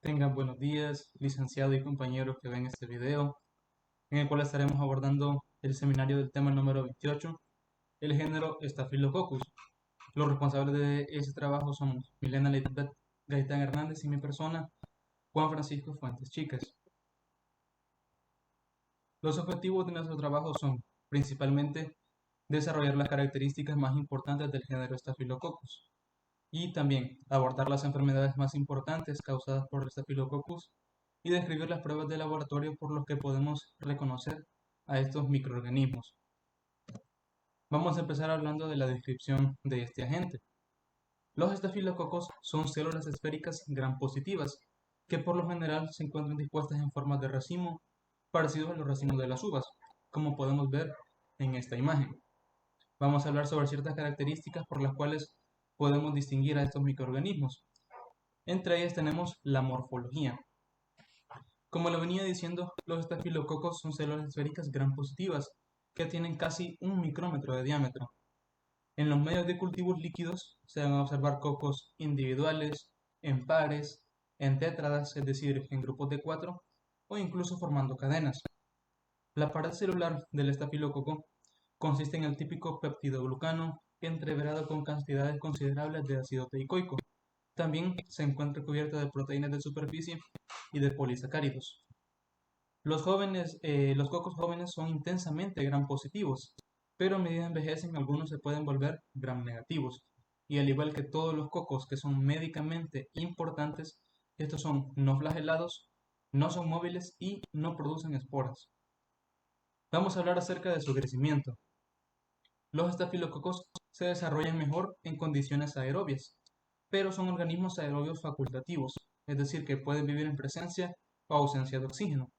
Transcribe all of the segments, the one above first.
Tengan buenos días, licenciado y compañeros que ven este video, en el cual estaremos abordando el seminario del tema número 28, el género Staphylococcus. Los responsables de este trabajo somos Milena Leitbet Gaitán Hernández y mi persona, Juan Francisco Fuentes Chicas. Los objetivos de nuestro trabajo son, principalmente, desarrollar las características más importantes del género Staphylococcus y también abordar las enfermedades más importantes causadas por el Staphylococcus y describir las pruebas de laboratorio por los que podemos reconocer a estos microorganismos. Vamos a empezar hablando de la descripción de este agente. Los estafilococos son células esféricas gram positivas que por lo general se encuentran dispuestas en forma de racimo, parecidos a los racimos de las uvas, como podemos ver en esta imagen. Vamos a hablar sobre ciertas características por las cuales podemos distinguir a estos microorganismos. Entre ellas tenemos la morfología. Como lo venía diciendo, los estafilococos son células esféricas gram positivas que tienen casi un micrómetro de diámetro. En los medios de cultivos líquidos se van a observar cocos individuales, en pares, en tétradas, es decir, en grupos de 4, o incluso formando cadenas. La pared celular del estafilococo consiste en el típico peptidoglucano entreverado con cantidades considerables de ácido teicoico. También se encuentra cubierta de proteínas de superficie y de polisacáridos. Los cocos jóvenes son intensamente gram positivos, pero a medida que envejecen algunos se pueden volver gram negativos. Y al igual que todos los cocos que son médicamente importantes, estos son no flagelados, no son móviles y no producen esporas. Vamos a hablar acerca de su crecimiento. Los estafilococos se desarrollan mejor en condiciones aerobias, pero son organismos aerobios facultativos, es decir, que pueden vivir en presencia o ausencia de oxígeno.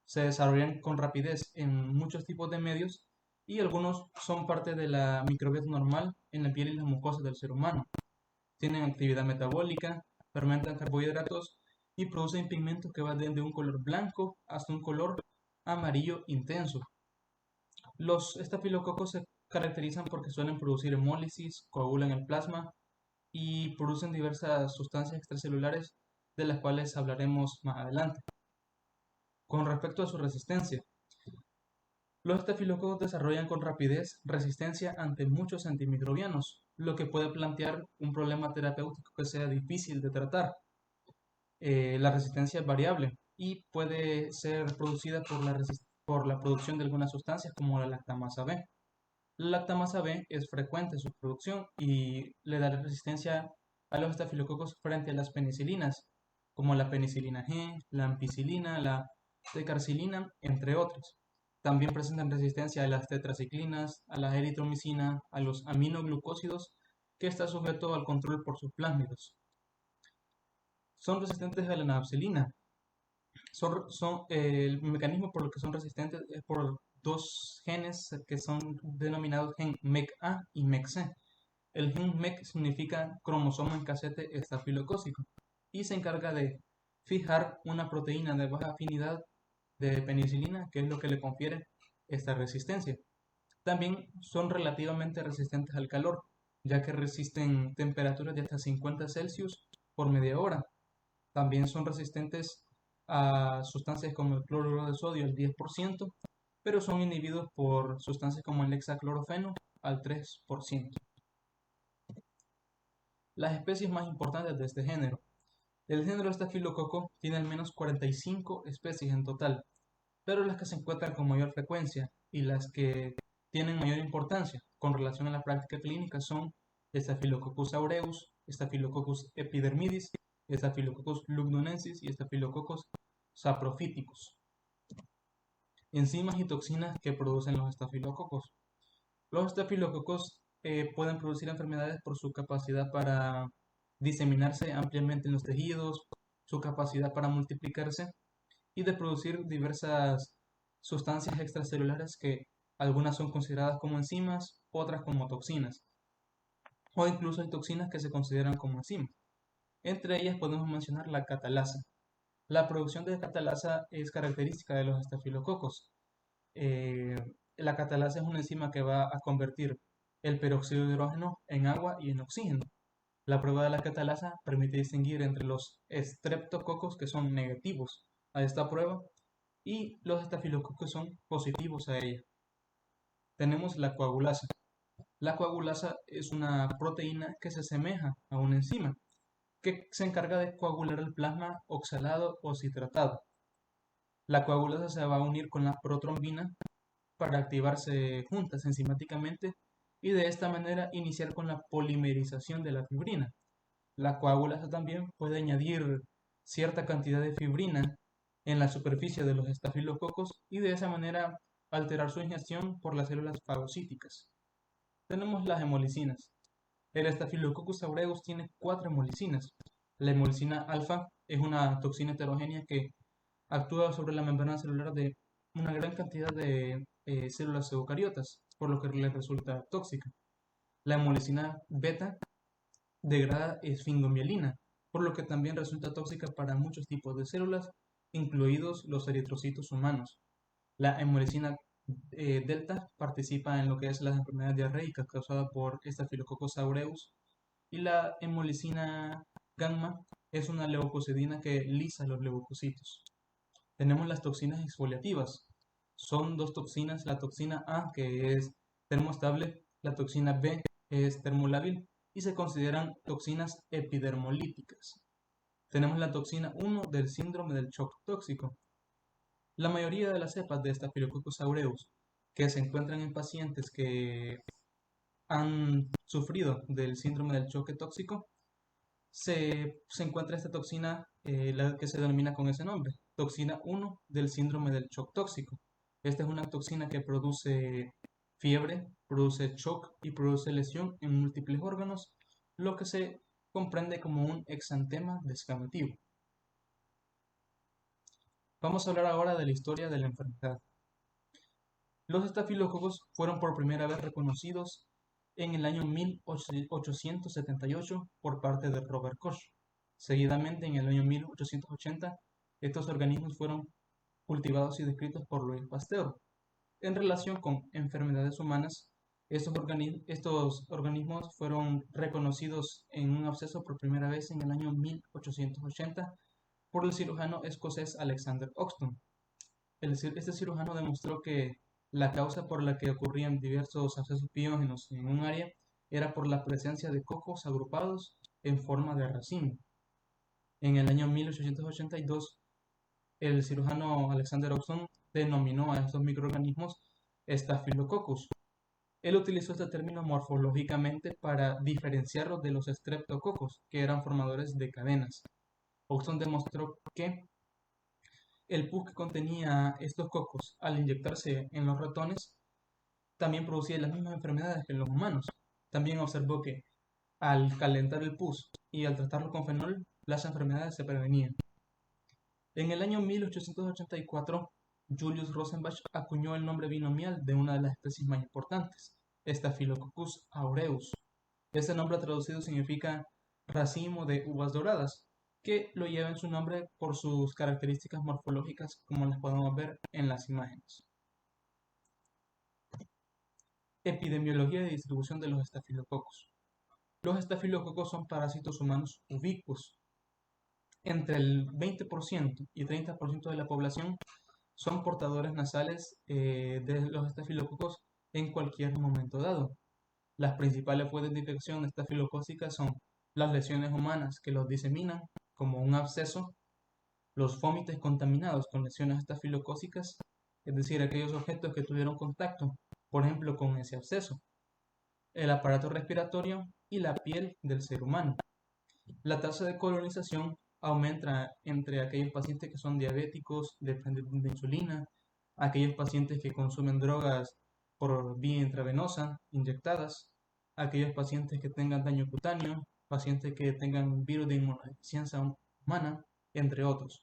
Se desarrollan con rapidez en muchos tipos de medios y algunos son parte de la microbiota normal en la piel y las mucosas del ser humano. Tienen actividad metabólica, fermentan carbohidratos y producen pigmentos que van desde un color blanco hasta un color amarillo intenso. Los estafilococos se caracterizan porque suelen producir hemólisis, coagulan el plasma y producen diversas sustancias extracelulares de las cuales hablaremos más adelante. Con respecto a su resistencia, los estafilococos desarrollan con rapidez resistencia ante muchos antimicrobianos, lo que puede plantear un problema terapéutico que sea difícil de tratar. La resistencia es variable y puede ser producida por la producción de algunas sustancias como la lactamasa B. La lactamasa B es frecuente en su producción y le da resistencia a los estafilococos frente a las penicilinas, como la penicilina G, la ampicilina, la tecarcilina, entre otros. También presentan resistencia a las tetraciclinas, a la eritromicina, a los aminoglucósidos, que está sujeto al control por sus plásmidos. Son resistentes a la nabselina. El mecanismo por el que son resistentes es por dos genes que son denominados gen MECA y MECC. El gen MEC significa cromosoma en casete estafilocócico y se encarga de fijar una proteína de baja afinidad de penicilina, que es lo que le confiere esta resistencia. También son relativamente resistentes al calor, ya que resisten temperaturas de hasta 50 Celsius por media hora. También son resistentes a sustancias como el cloruro de sodio al 10%, pero son inhibidos por sustancias como el hexaclorofeno al 3%. Las especies más importantes de este género. El género Staphylococcus tiene al menos 45 especies en total, pero las que se encuentran con mayor frecuencia y las que tienen mayor importancia con relación a la práctica clínica son Staphylococcus aureus, Staphylococcus epidermidis, Staphylococcus lugdunensis y Staphylococcus saprophyticus. Enzimas y toxinas que producen los estafilococos. Los estafilococos pueden producir enfermedades por su capacidad para diseminarse ampliamente en los tejidos, su capacidad para multiplicarse y de producir diversas sustancias extracelulares que algunas son consideradas como enzimas, otras como toxinas, o incluso hay toxinas que se consideran como enzimas. Entre ellas podemos mencionar la catalasa. La producción de catalasa es característica de los estafilococos. Eh, la catalasa es una enzima que va a convertir el peróxido de hidrógeno en agua y en oxígeno. La prueba de la catalasa permite distinguir entre los estreptococos que son negativos a esta prueba y los estafilococos que son positivos a ella. Tenemos la coagulasa. La coagulasa es una proteína que se asemeja a una enzima que se encarga de coagular el plasma oxalado o citratado. La coagulasa se va a unir con la protrombina para activarse juntas enzimáticamente y de esta manera iniciar con la polimerización de la fibrina. La coagulasa también puede añadir cierta cantidad de fibrina en la superficie de los estafilococos y de esa manera alterar su ingestión por las células fagocíticas. Tenemos las hemolicinas. El Staphylococcus aureus tiene 4 hemolicinas. La hemolicina alfa es una toxina heterogénea que actúa sobre la membrana celular de una gran cantidad de células eucariotas, por lo que les resulta tóxica. La hemolicina beta degrada esfingomielina, por lo que también resulta tóxica para muchos tipos de células, incluidos los eritrocitos humanos. La hemolicina delta participa en lo que es las enfermedades diarreicas causadas por Staphylococcus aureus y la hemolicina gamma es una leucocidina que lisa los leucocitos. Tenemos las toxinas exfoliativas. Son dos toxinas, la toxina A que es termostable, la toxina B es termolábil y se consideran toxinas epidermolíticas. Tenemos la toxina 1 del síndrome del shock tóxico. La mayoría de las cepas de Staphylococcus aureus que se encuentran en pacientes que han sufrido del síndrome del choque tóxico, se encuentra esta toxina la que se denomina con ese nombre, toxina 1 del síndrome del shock tóxico. Esta es una toxina que produce fiebre, produce shock y produce lesión en múltiples órganos, lo que se comprende como un exantema descamativo. Vamos a hablar ahora de la historia de la enfermedad. Los estafilococos fueron por primera vez reconocidos en el año 1878 por parte de Robert Koch. Seguidamente, en el año 1880, estos organismos fueron cultivados y descritos por Louis Pasteur. En relación con enfermedades humanas, estos organismos fueron reconocidos en un absceso por primera vez en el año 1880 por el cirujano escocés Alexander Oxton. Este cirujano demostró que la causa por la que ocurrían diversos abscesos piógenos en un área era por la presencia de cocos agrupados en forma de racimo. En el año 1882, el cirujano Alexander Oxton denominó a estos microorganismos Staphylococcus. Él utilizó este término morfológicamente para diferenciarlos de los streptococos, que eran formadores de cadenas. Oxton demostró que el pus que contenía estos cocos, al inyectarse en los ratones, también producía las mismas enfermedades que en los humanos. También observó que al calentar el pus y al tratarlo con fenol, las enfermedades se prevenían. En el año 1884, Julius Rosenbach acuñó el nombre binomial de una de las especies más importantes, Staphylococcus aureus. Este nombre traducido significa racimo de uvas doradas, que lo lleva en su nombre por sus características morfológicas como las podemos ver en las imágenes. Epidemiología y distribución de los estafilococos. Los estafilococos son parásitos humanos ubicuos. Entre el 20% y 30% de la población son portadores nasales de los estafilococos en cualquier momento dado. Las principales fuentes de infección estafilocócica son las lesiones humanas que los diseminan, como un absceso, los vómitos contaminados con lesiones estafilocócicas, es decir, aquellos objetos que tuvieron contacto, por ejemplo, con ese absceso, el aparato respiratorio y la piel del ser humano. La tasa de colonización aumenta entre aquellos pacientes que son diabéticos, dependientes de insulina, aquellos pacientes que consumen drogas por vía intravenosa, inyectadas, aquellos pacientes que tengan daño cutáneo, pacientes que tengan virus de inmunodeficiencia humana, entre otros.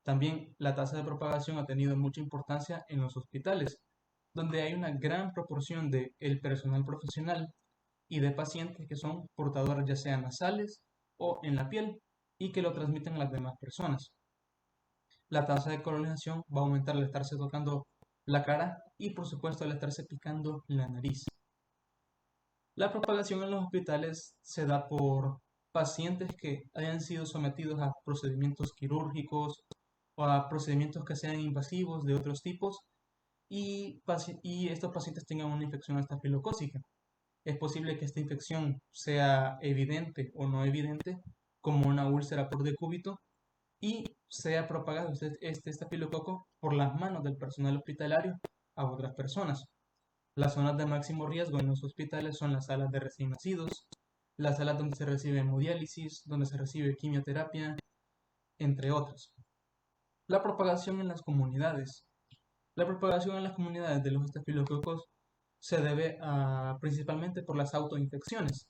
También la tasa de propagación ha tenido mucha importancia en los hospitales, donde hay una gran proporción de el personal profesional y de pacientes que son portadores ya sean nasales o en la piel y que lo transmiten a las demás personas. La tasa de colonización va a aumentar al estarse tocando la cara y por supuesto al estarse picando la nariz. La propagación en los hospitales se da por pacientes que hayan sido sometidos a procedimientos quirúrgicos o a procedimientos que sean invasivos de otros tipos y estos pacientes tengan una infección estafilocócica. Es posible que esta infección sea evidente o no evidente, como una úlcera por decúbito, y sea propagado este estafilococo por las manos del personal hospitalario a otras personas. Las zonas de máximo riesgo en los hospitales son las salas de recién nacidos, las salas donde se recibe hemodiálisis, donde se recibe quimioterapia, entre otras. La propagación en las comunidades. La propagación en las comunidades de los estafilococos se debe principalmente por las autoinfecciones,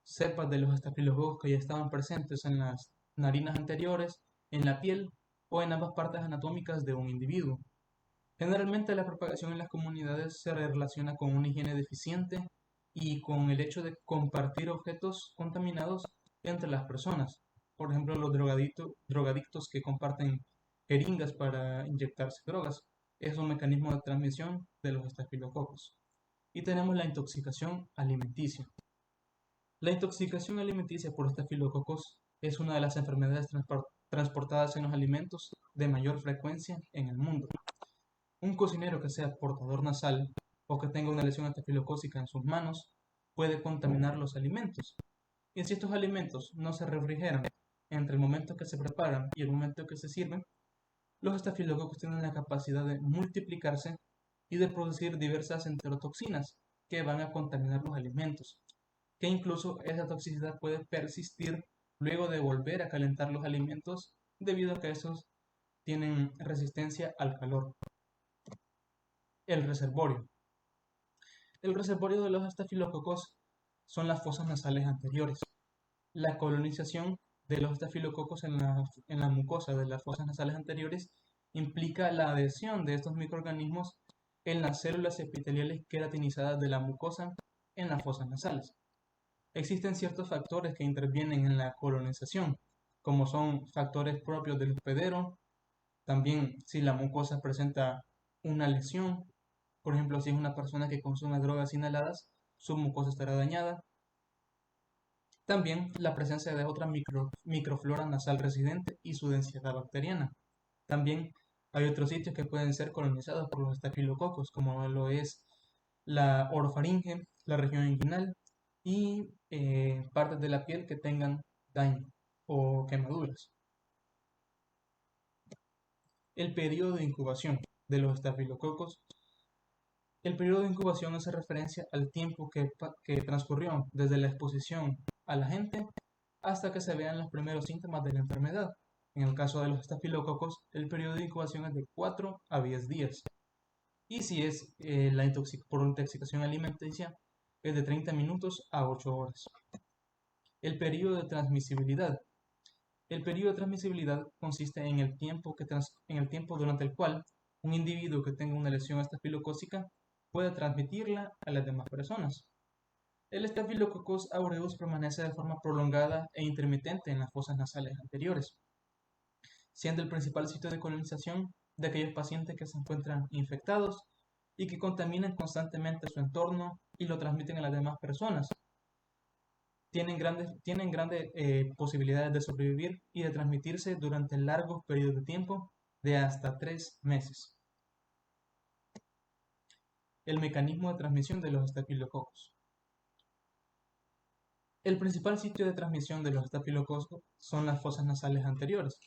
cepas de los estafilococos que ya estaban presentes en las narinas anteriores, en la piel o en ambas partes anatómicas de un individuo. Generalmente la propagación en las comunidades se relaciona con una higiene deficiente y con el hecho de compartir objetos contaminados entre las personas. Por ejemplo, los drogadictos que comparten jeringas para inyectarse drogas. Es un mecanismo de transmisión de los estafilococos. Y tenemos la intoxicación alimenticia. La intoxicación alimenticia por estafilococos es una de las enfermedades transportadas en los alimentos de mayor frecuencia en el mundo. Un cocinero que sea portador nasal o que tenga una lesión estafilocócica en sus manos puede contaminar los alimentos. Y si estos alimentos no se refrigeran entre el momento que se preparan y el momento que se sirven, los estafilococos tienen la capacidad de multiplicarse y de producir diversas enterotoxinas que van a contaminar los alimentos, que incluso esa toxicidad puede persistir luego de volver a calentar los alimentos debido a que estos tienen resistencia al calor. El reservorio. El reservorio de los estafilococos son las fosas nasales anteriores. La colonización de los estafilococos en la mucosa de las fosas nasales anteriores implica la adhesión de estos microorganismos en las células epiteliales queratinizadas de la mucosa en las fosas nasales. Existen ciertos factores que intervienen en la colonización, como son factores propios del hospedero, también si la mucosa presenta una lesión, por ejemplo, si es una persona que consume drogas inhaladas, su mucosa estará dañada. También la presencia de otra microflora nasal residente y su densidad bacteriana. También hay otros sitios que pueden ser colonizados por los estafilococos, como lo es la orofaringe, la región inguinal y partes de la piel que tengan daño o quemaduras. El periodo de incubación de los estafilococos. El periodo de incubación hace referencia al tiempo que transcurrió desde la exposición al agente hasta que se vean los primeros síntomas de la enfermedad. En el caso de los estafilococos, el periodo de incubación es de 4 a 10 días. Y si es por intoxicación alimenticia, es de 30 minutos a 8 horas. El periodo de transmisibilidad. El periodo de transmisibilidad consiste en el tiempo durante el cual un individuo que tenga una lesión estafilocócica puede transmitirla a las demás personas. El Staphylococcus aureus permanece de forma prolongada e intermitente en las fosas nasales anteriores, siendo el principal sitio de colonización de aquellos pacientes que se encuentran infectados y que contaminan constantemente su entorno y lo transmiten a las demás personas. Tienen grandes posibilidades de sobrevivir y de transmitirse durante largos periodos de tiempo de hasta 3 meses. El mecanismo de transmisión de los estafilococos. El principal sitio de transmisión de los estafilococos son las fosas nasales anteriores.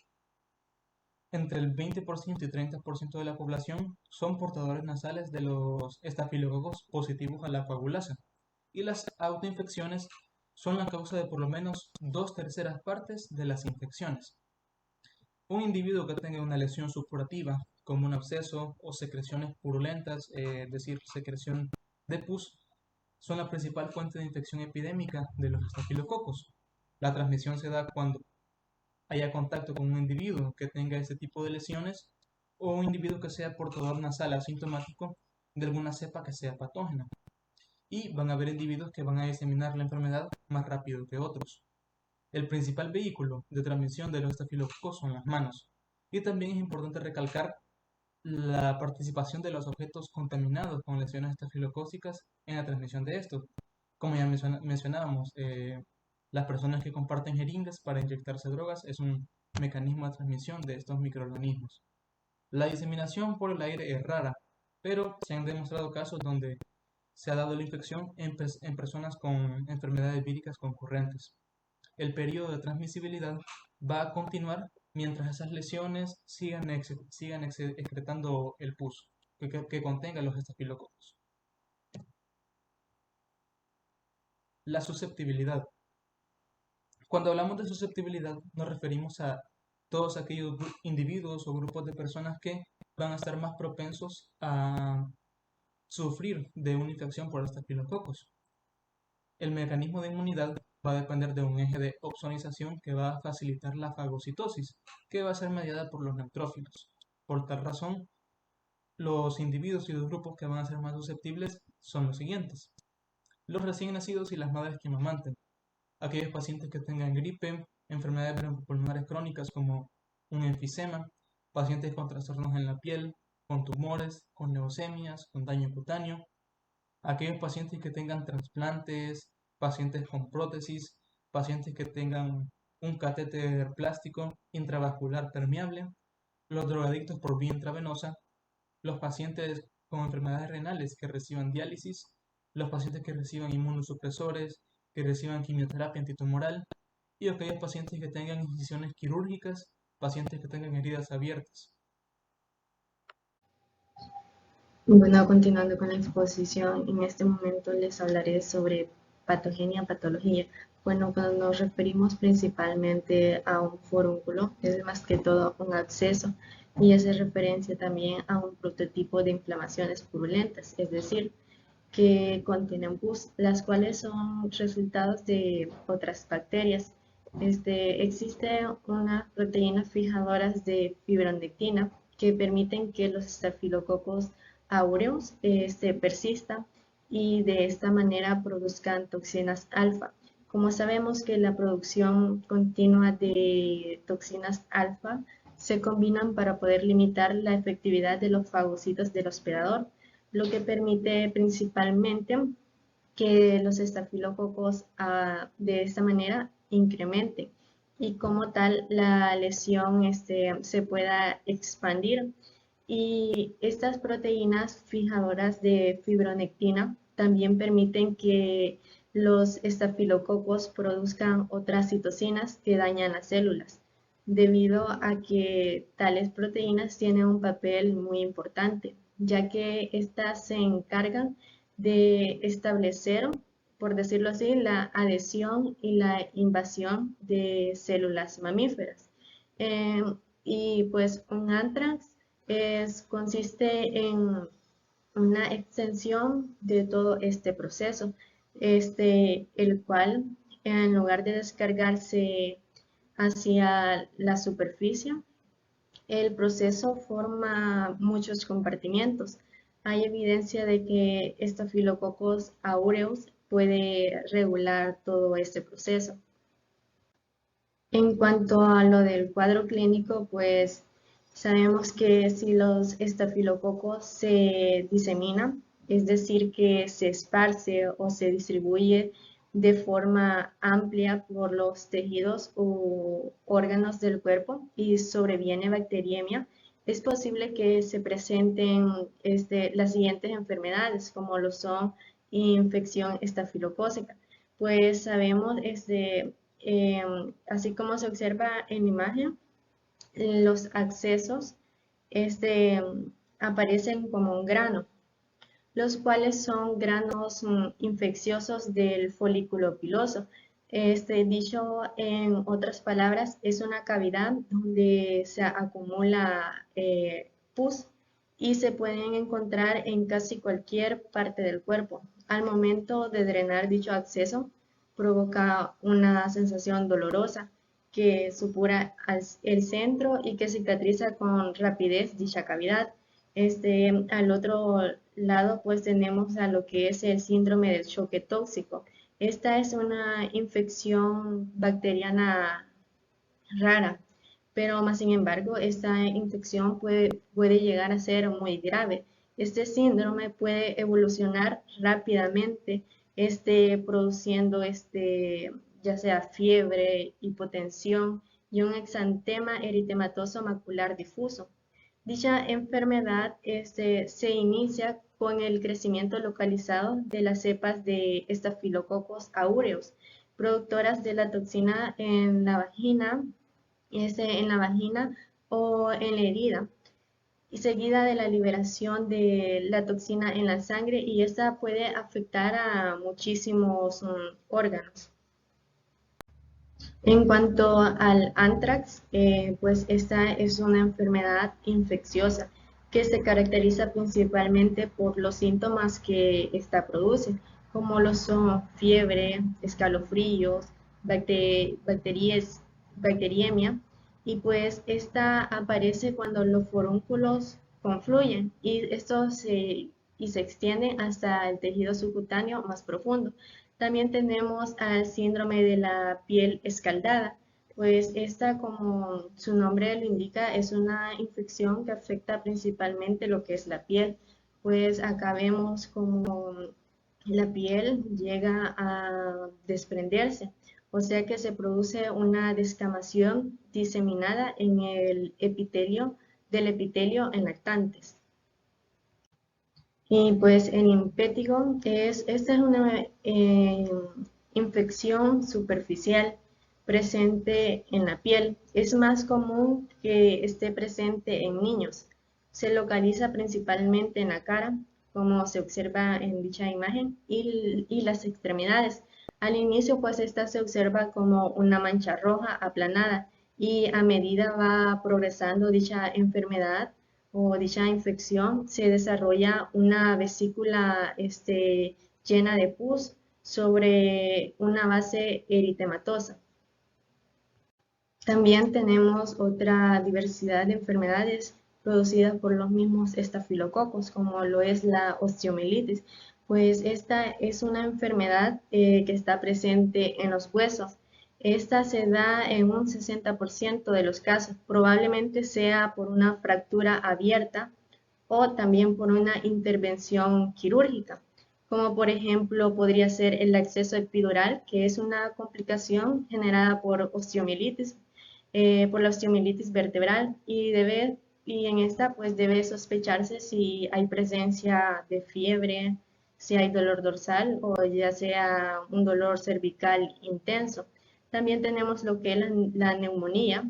Entre el 20% y 30% de la población son portadores nasales de los estafilococos positivos a la coagulasa, y las autoinfecciones son la causa de por lo menos 2/3 partes de las infecciones. Un individuo que tenga una lesión supurativa, como un absceso o secreciones purulentas, es decir, secreción de pus, son la principal fuente de infección epidémica de los estafilococos. La transmisión se da cuando haya contacto con un individuo que tenga este tipo de lesiones o un individuo que sea portador nasal asintomático de alguna cepa que sea patógena. Y van a haber individuos que van a diseminar la enfermedad más rápido que otros. El principal vehículo de transmisión de los estafilococos son las manos. Y también es importante recalcar la participación de los objetos contaminados con lesiones estafilocócicas en la transmisión de estos. Como ya mencionábamos, las personas que comparten jeringas para inyectarse drogas es un mecanismo de transmisión de estos microorganismos. La diseminación por el aire es rara, pero se han demostrado casos donde se ha dado la infección en personas con enfermedades víricas concurrentes. El periodo de transmisibilidad va a continuar mientras esas lesiones sigan excretando el pus que contenga los estafilococos. La susceptibilidad. Cuando hablamos de susceptibilidad, nos referimos a todos aquellos individuos o grupos de personas que van a estar más propensos a sufrir de una infección por estafilococos. El mecanismo de inmunidad va a depender de un eje de opsonización que va a facilitar la fagocitosis, que va a ser mediada por los neutrófilos. Por tal razón, los individuos y los grupos que van a ser más susceptibles son los siguientes: los recién nacidos y las madres que amamanten, aquellos pacientes que tengan gripe, enfermedades pulmonares crónicas como un enfisema, pacientes con trastornos en la piel, con tumores, con leucemias, con daño cutáneo, aquellos pacientes que tengan trasplantes, pacientes con prótesis, pacientes que tengan un catéter plástico intravascular permeable, los drogadictos por vía intravenosa, los pacientes con enfermedades renales que reciban diálisis, los pacientes que reciban inmunosupresores, que reciban quimioterapia antitumoral y aquellos pacientes que tengan incisiones quirúrgicas, pacientes que tengan heridas abiertas. Bueno, continuando con la exposición, en este momento les hablaré sobre patogenia, patología. Bueno, cuando nos referimos principalmente a un furúnculo, es más que todo un absceso y hace referencia también a un prototipo de inflamaciones purulentas, es decir, que contienen pus, las cuales son resultados de otras bacterias. Existe unas proteínas fijadoras de fibronectina que permiten que los estafilococos aureus persistan y de esta manera produzcan toxinas alfa. Como sabemos que la producción continua de toxinas alfa se combinan para poder limitar la efectividad de los fagocitos del hospedador, lo que permite principalmente que los estafilococos de esta manera incrementen y como tal la lesión se pueda expandir. Y estas proteínas fijadoras de fibronectina también permiten que los estafilococos produzcan otras citocinas que dañan las células, debido a que tales proteínas tienen un papel muy importante, ya que estas se encargan de establecer, por decirlo así, la adhesión y la invasión de células mamíferas. Eh, y pues un antrax consiste en una extensión de todo este proceso, el cual en lugar de descargarse hacia la superficie, el proceso forma muchos compartimientos. Hay evidencia de que Staphylococcus aureus puede regular todo este proceso. En cuanto a lo del cuadro clínico, pues sabemos que si los estafilococos se diseminan, es decir, que se esparce o se distribuye de forma amplia por los tejidos u órganos del cuerpo y sobreviene bacteriemia, es posible que se presenten las siguientes enfermedades, como lo son infección estafilocócica. Pues sabemos así como se observa en la imagen, los accesos aparecen como un grano, los cuales son granos infecciosos del folículo piloso. Dicho en otras palabras, es una cavidad donde se acumula pus y se pueden encontrar en casi cualquier parte del cuerpo. Al momento de drenar dicho acceso, provoca una sensación dolorosa que supura el centro y que cicatriza con rapidez dicha cavidad. Al otro lado, pues tenemos a lo que es el síndrome del choque tóxico. Esta es una infección bacteriana rara, pero más sin embargo, esta infección puede llegar a ser muy grave. Este síndrome puede evolucionar rápidamente produciendo ya sea fiebre, hipotensión y un exantema eritematoso macular difuso. Dicha enfermedad se inicia con el crecimiento localizado de las cepas de Staphylococcus aureus, productoras de la toxina en la vagina o en la herida, y seguida de la liberación de la toxina en la sangre, y esta puede afectar a muchísimos órganos. En cuanto al anthrax, pues esta es una enfermedad infecciosa que se caracteriza principalmente por los síntomas que esta produce, como lo son fiebre, escalofríos, bacteriemia, y pues esta aparece cuando los forúnculos confluyen y se extienden hasta el tejido subcutáneo más profundo. También tenemos al síndrome de la piel escaldada, pues esta, como su nombre lo indica, es una infección que afecta principalmente lo que es la piel. Pues acá vemos como la piel llega a desprenderse, o sea que se produce una descamación diseminada en el del epitelio en lactantes. Y pues el impétigo esta es una infección superficial presente en la piel. Es más común que esté presente en niños. Se localiza principalmente en la cara, como se observa en dicha imagen, y las extremidades. Al inicio, pues esta se observa como una mancha roja aplanada, y a medida va progresando dicha enfermedad o dicha infección, se desarrolla una vesícula llena de pus sobre una base eritematosa. También tenemos otra diversidad de enfermedades producidas por los mismos estafilococos, como lo es la osteomielitis, pues esta es una enfermedad que está presente en los huesos. Esta se da en un 60% de los casos, probablemente sea por una fractura abierta o también por una intervención quirúrgica, como por ejemplo podría ser el acceso epidural, que es una complicación generada por osteomielitis, por la osteomielitis vertebral, y en esta pues debe sospecharse si hay presencia de fiebre, si hay dolor dorsal o ya sea un dolor cervical intenso. También tenemos lo que es la neumonía,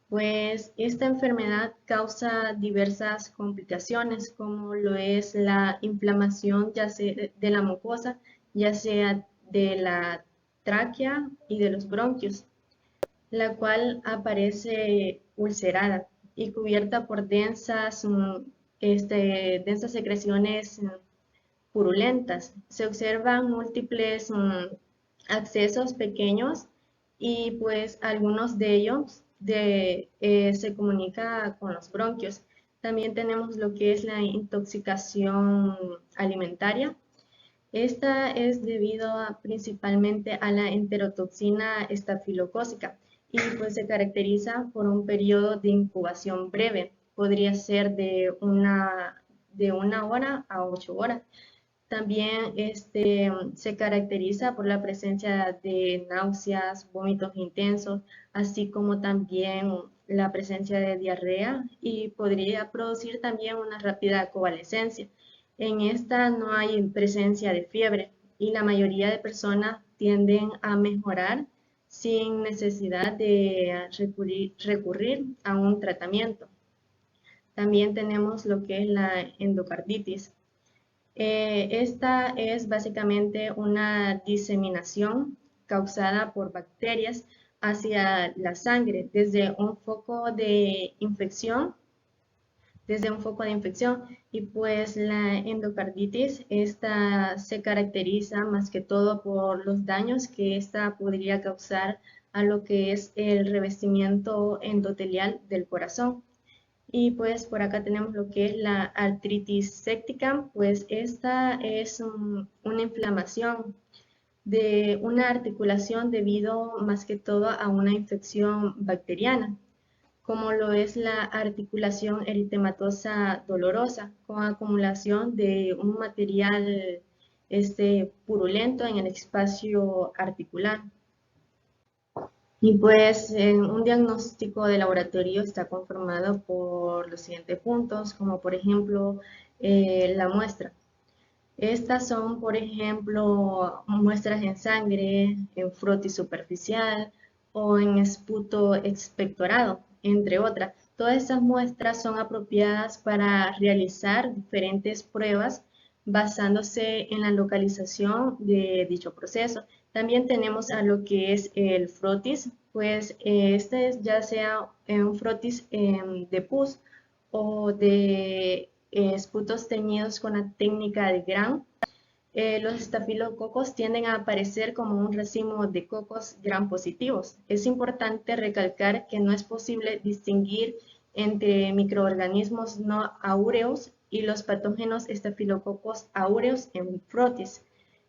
pues esta enfermedad causa diversas complicaciones, como lo es la inflamación ya sea de la mucosa, ya sea de la tráquea y de los bronquios, la cual aparece ulcerada y cubierta por densas secreciones purulentas. Se observan múltiples accesos pequeños, y pues algunos de ellos se comunica con los bronquios. También tenemos lo que es la intoxicación alimentaria. Esta es debido principalmente a la enterotoxina estafilocócica, y pues se caracteriza por un periodo de incubación breve. Podría ser de una hora a 8 horas. También se caracteriza por la presencia de náuseas, vómitos intensos, así como también la presencia de diarrea, y podría producir también una rápida convalescencia. En esta no hay presencia de fiebre, y la mayoría de personas tienden a mejorar sin necesidad de recurrir a un tratamiento. También tenemos lo que es la endocarditis. Esta es básicamente una diseminación causada por bacterias hacia la sangre desde un foco de infección, y pues la endocarditis, esta se caracteriza más que todo por los daños que esta podría causar a lo que es el revestimiento endotelial del corazón. Y pues por acá tenemos lo que es la artritis séptica, pues esta es una inflamación de una articulación debido más que todo a una infección bacteriana, como lo es la articulación eritematosa dolorosa, con acumulación de un material purulento en el espacio articular. Y pues un diagnóstico de laboratorio está conformado por los siguientes puntos, como por ejemplo la muestra. Estas son, por ejemplo, muestras en sangre, en frotis superficial o en esputo expectorado, entre otras. Todas estas muestras son apropiadas para realizar diferentes pruebas basándose en la localización de dicho proceso. También tenemos a lo que es el frotis, pues este es ya sea un frotis de pus o de esputos teñidos con la técnica de Gram. Los estafilococos tienden a aparecer como un racimo de cocos gram positivos. Es importante recalcar que no es posible distinguir entre microorganismos no áureos y los patógenos estafilococos áureos en frotis.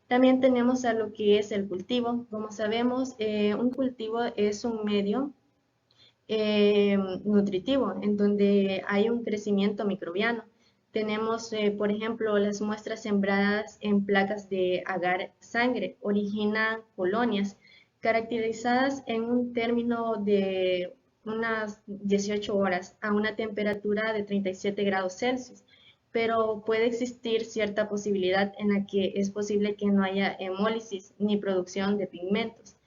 También tenemos a lo que es el cultivo. Como sabemos, un cultivo es un medio nutritivo, en donde hay un crecimiento microbiano. Tenemos, por ejemplo, las muestras sembradas en placas de agar sangre, originan colonias caracterizadas en un término de unas 18 horas a una temperatura de 37 grados Celsius, pero puede existir cierta posibilidad en la que es posible que no haya hemólisis ni producción de pigmentos.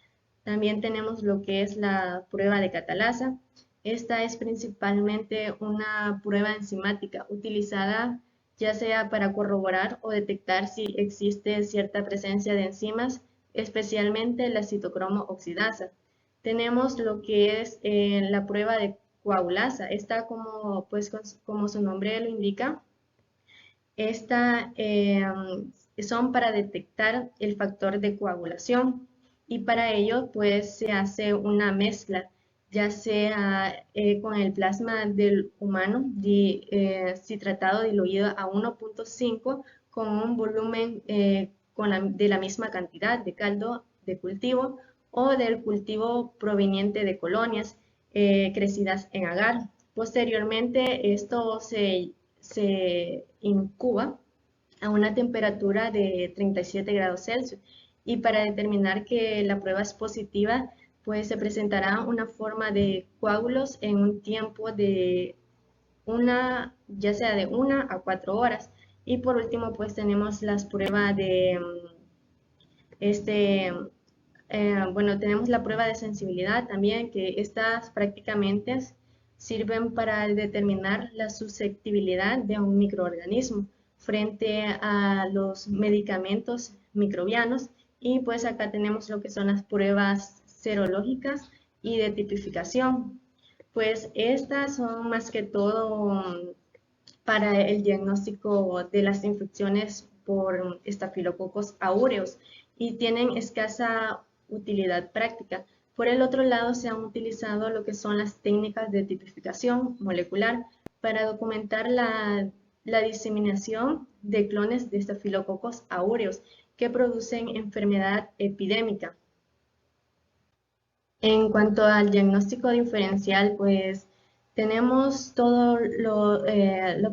También tenemos lo que es la prueba de catalasa. Esta es principalmente una prueba enzimática utilizada ya sea para corroborar o detectar si existe cierta presencia de enzimas, especialmente la citocromo oxidasa. Tenemos lo que es la prueba de coagulasa. Esta, como su nombre lo indica, esta son para detectar el factor de coagulación y para ello pues se hace una mezcla ya sea con el plasma del humano citratado diluido a 1.5 con un volumen de la misma cantidad de caldo de cultivo o del cultivo proveniente de colonias crecidas en agar. Posteriormente esto se incuba a una temperatura de 37 grados Celsius y para determinar que la prueba es positiva, pues se presentará una forma de coágulos en un tiempo de ya sea de 1 a 4 horas. Y por último, pues tenemos las pruebas de bueno, tenemos la prueba de sensibilidad también, que estas prácticamente sirven para determinar la susceptibilidad de un microorganismo frente a los medicamentos microbianos. Y pues acá tenemos lo que son las pruebas serológicas y de tipificación. Pues estas son más que todo para el diagnóstico de las infecciones por estafilococos aureus y tienen escasa utilidad práctica. Por el otro lado, se han utilizado lo que son las técnicas de tipificación molecular para documentar la diseminación de clones de estafilococos aureus que producen enfermedad epidémica. En cuanto al diagnóstico diferencial, pues tenemos todos los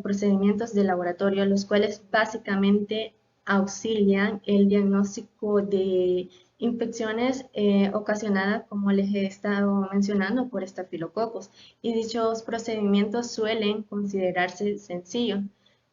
procedimientos de laboratorio, los cuales básicamente auxilian el diagnóstico de infecciones ocasionadas, como les he estado mencionando, por estafilococos. Y dichos procedimientos suelen considerarse sencillos.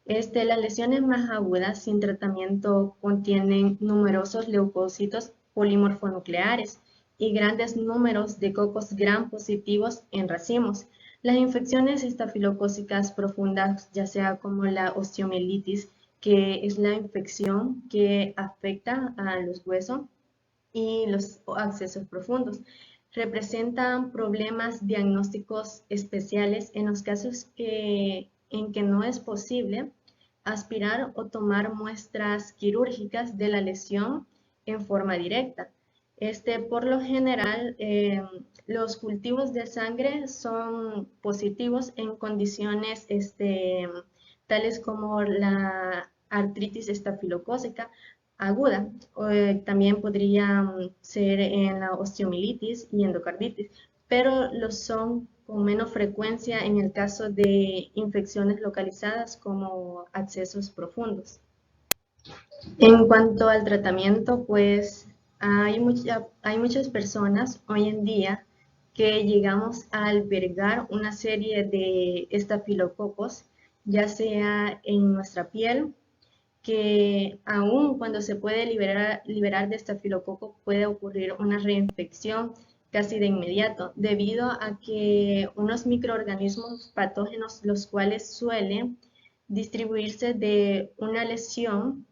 Las lesiones más agudas sin tratamiento contienen numerosos leucocitos polimorfonucleares y grandes números de cocos gram positivos en racimos. Las infecciones estafilocócicas profundas, ya sea como la osteomielitis, que es la infección que afecta a los huesos y los accesos profundos, representan problemas diagnósticos especiales en los casos en que no es posible aspirar o tomar muestras quirúrgicas de la lesión en forma directa. Por lo general, los cultivos de sangre son positivos en condiciones tales como la artritis estafilocócica aguda. También podría ser en la osteomielitis y endocarditis, pero lo son con menos frecuencia en el caso de infecciones localizadas como accesos profundos. En cuanto al tratamiento, pues hay muchas personas hoy en día que llegamos a albergar una serie de estafilococos, ya sea en nuestra piel, que aún cuando se puede liberar de estafilococo puede ocurrir una reinfección casi de inmediato, debido a que unos microorganismos patógenos, los cuales suelen distribuirse de una lesión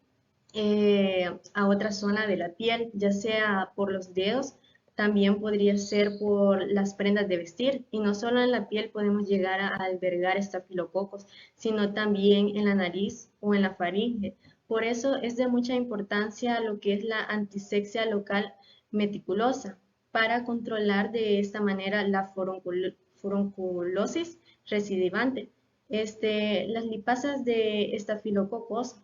a otra zona de la piel, ya sea por los dedos, también podría ser por las prendas de vestir. Y no solo en la piel podemos llegar a albergar estafilococos, sino también en la nariz o en la faringe. Por eso es de mucha importancia lo que es la antisexia local meticulosa para controlar de esta manera la furunculosis recidivante. Las lipasas de estafilococos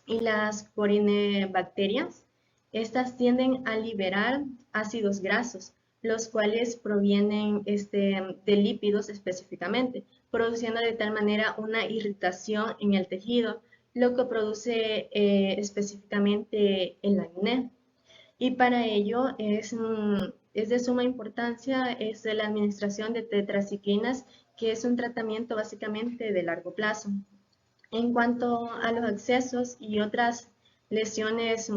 y las corinebacterias. Estas tienden a liberar ácidos grasos, los cuales provienen de lípidos específicamente, produciendo de tal manera una irritación en el tejido, lo que produce específicamente el acné. Y para ello es de suma importancia la administración de tetraciclinas, que es un tratamiento básicamente de largo plazo. En cuanto a los accesos y otras lesiones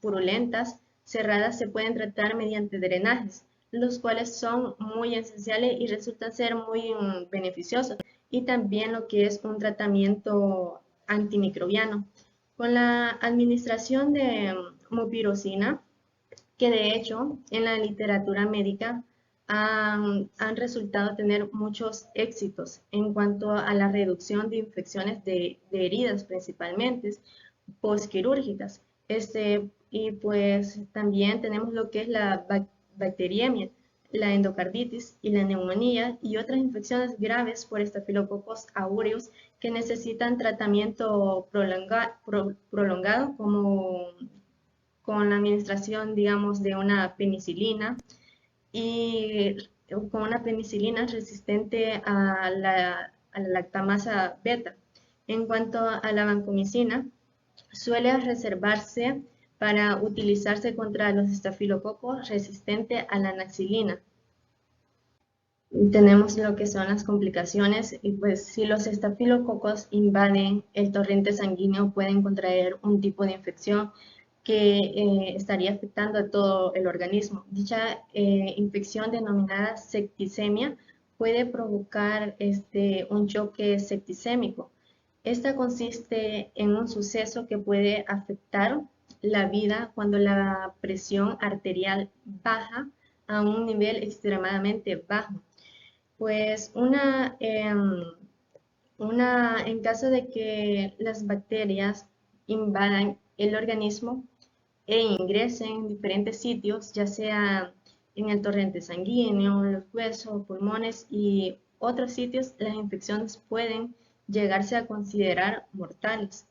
purulentas, cerradas, se pueden tratar mediante drenajes, los cuales son muy esenciales y resultan ser muy beneficiosos. Y también lo que es un tratamiento antimicrobiano. Con la administración de mupirocina, que de hecho en la literatura médica han resultado tener muchos éxitos en cuanto a la reducción de infecciones de heridas principalmente postquirúrgicas. Y pues también tenemos lo que es la bacteriemia, la endocarditis y la neumonía y otras infecciones graves por estafilococos aureus que necesitan tratamiento prolongado como con la administración, digamos, de una penicilina y con una penicilina resistente a la lactamasa beta. En cuanto a la vancomicina, suele reservarse para utilizarse contra los estafilococos resistente a la naxilina. Tenemos lo que son las complicaciones y pues si los estafilococos invaden el torrente sanguíneo pueden contraer un tipo de infección que estaría afectando a todo el organismo. Dicha infección denominada septicemia puede provocar un choque septicémico. Esta consiste en un suceso que puede afectar la vida cuando la presión arterial baja a un nivel extremadamente bajo. Pues en caso de que las bacterias invadan el organismo e ingresen en diferentes sitios, ya sea en el torrente sanguíneo, los huesos, pulmones y otros sitios, las infecciones pueden llegarse a considerar mortales.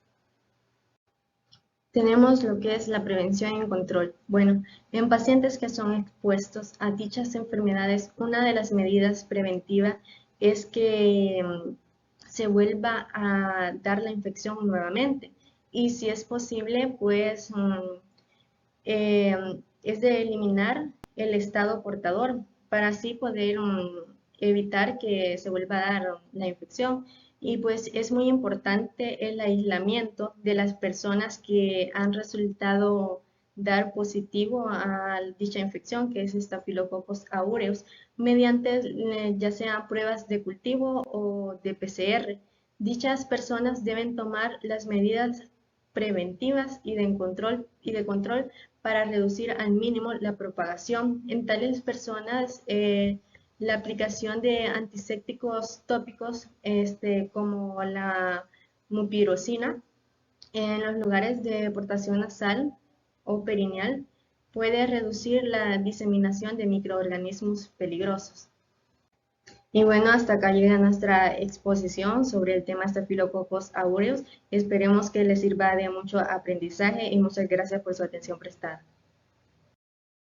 Tenemos lo que es la prevención y control. Bueno, en pacientes que son expuestos a dichas enfermedades, una de las medidas preventivas es que se vuelva a dar la infección nuevamente. Y si es posible, pues es de eliminar el estado portador para así poder evitar que se vuelva a dar la infección. Y pues es muy importante el aislamiento de las personas que han resultado dar positivo a dicha infección, que es Staphylococcus aureus, mediante ya sean pruebas de cultivo o de PCR. Dichas personas deben tomar las medidas preventivas y de control para reducir al mínimo la propagación. En tales personas, la aplicación de antisépticos tópicos como la mupirocina en los lugares de portación nasal o perineal puede reducir la diseminación de microorganismos peligrosos. Y bueno, hasta acá llega nuestra exposición sobre el tema Staphylococcus aureus. Esperemos que les sirva de mucho aprendizaje y muchas gracias por su atención prestada.